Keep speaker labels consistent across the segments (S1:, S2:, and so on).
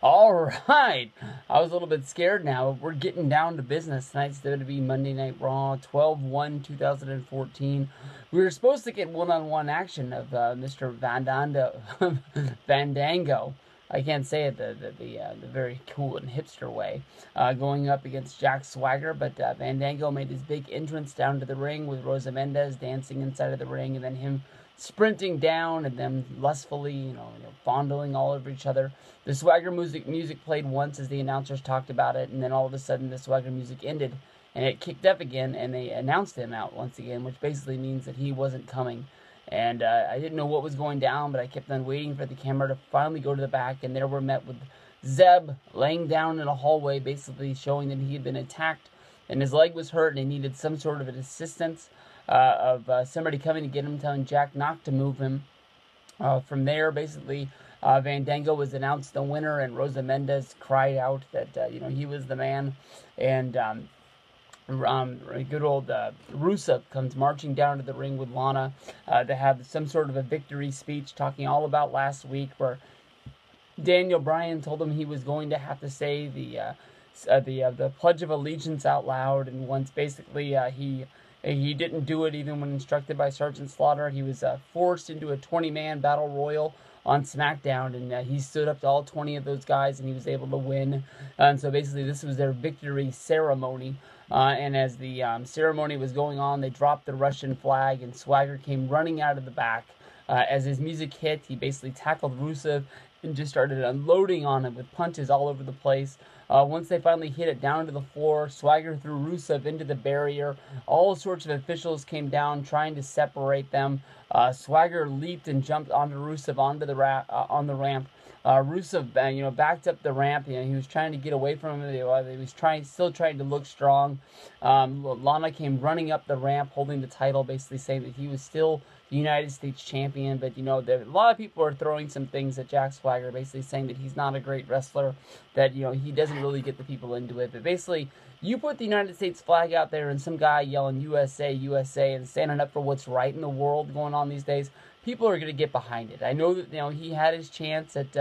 S1: All right. I was a little bit scared now. We're getting down to business. Tonight's WWE Monday Night Raw, 12/1/2014. We were supposed to get one-on-one action of Mr. Vandango. I can't say it the very cool and hipster way. Going up against Jack Swagger, but Vandango made his big entrance down to the ring with Rosa Mendez dancing inside of the ring, and then him sprinting down and them lustfully, fondling all over each other. The Swagger music played once as the announcers talked about it, and then all of a sudden the Swagger music ended, and it kicked up again, and they announced him out once again, which basically means that he wasn't coming. And I didn't know what was going down, but I kept on waiting for the camera to finally go to the back, and there we're met with Zeb laying down in a hallway, basically showing that he had been attacked, and his leg was hurt, and he needed some sort of an assistance. Of somebody coming to get him, telling Jack not to move him. From there, basically, Vandango was announced the winner, and Rosa Mendez cried out that he was the man. And good old Rusev comes marching down to the ring with Lana to have some sort of a victory speech, talking all about last week, where Daniel Bryan told him he was going to have to say the Pledge of Allegiance out loud, and once basically he didn't do it even when instructed by Sergeant Slaughter. He was forced into a 20-man battle royal on SmackDown, and he stood up to all 20 of those guys, and he was able to win. And so basically this was their victory ceremony. And as the ceremony was going on, they dropped the Russian flag, and Swagger came running out of the back. As his music hit, he basically tackled Rusev and just started unloading on him with punches all over the place. Once they finally hit it down to the floor, Swagger threw Rusev into the barrier. All sorts of officials came down trying to separate them. Swagger leaped and jumped onto Rusev on the ramp. Rusev, backed up the ramp. He was trying to get away from him. He was still trying to look strong. Lana came running up the ramp holding the title, basically saying that he was still the United States champion. But, a lot of people are throwing some things at Jack Swagger, basically saying that he's not a great wrestler, that, he doesn't really get the people into it. But basically, you put the United States flag out there and some guy yelling USA, USA, and standing up for what's right in the world going on these days, people are going to get behind it. I know that, he had his chance at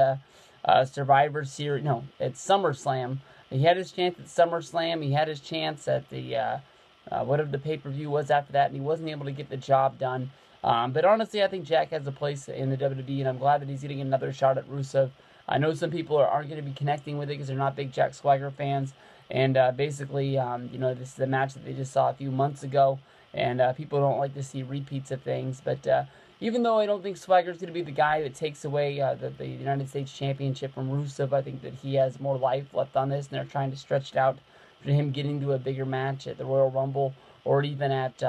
S1: Survivor Series, at SummerSlam. He had his chance at SummerSlam. He had his chance at the, whatever the pay-per-view was after that, and he wasn't able to get the job done. But honestly, I think Jack has a place in the WWE, and I'm glad that he's getting another shot at Rusev. I know some people aren't going to be connecting with it because they're not big Jack Swagger fans. And basically, this is a match that they just saw a few months ago, and people don't like to see repeats of things. But even though I don't think Swagger's going to be the guy that takes away the United States Championship from Rusev, I think that he has more life left on this, and they're trying to stretch it out for him getting to a bigger match at the Royal Rumble or even at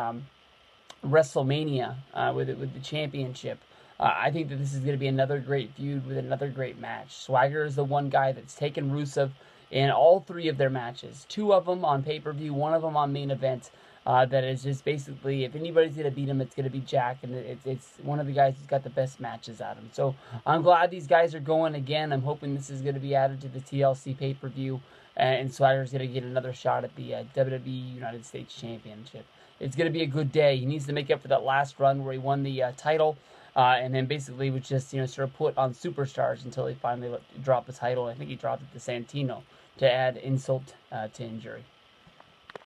S1: WrestleMania with the championship. I think that this is going to be another great feud with another great match. Swagger is the one guy that's taken Rusev in all three of their matches. Two of them on pay-per-view, one of them on main event. That is just basically, if anybody's going to beat him, it's going to be Jack, and it's one of the guys who's got the best matches at him. So I'm glad these guys are going again. I'm hoping this is going to be added to the TLC pay-per-view, and Swagger's going to get another shot at the WWE United States Championship. It's going to be a good day. He needs to make up for that last run where he won the title, and then basically was just, sort of put on superstars until he finally dropped the title. I think he dropped it to Santino to add insult to injury.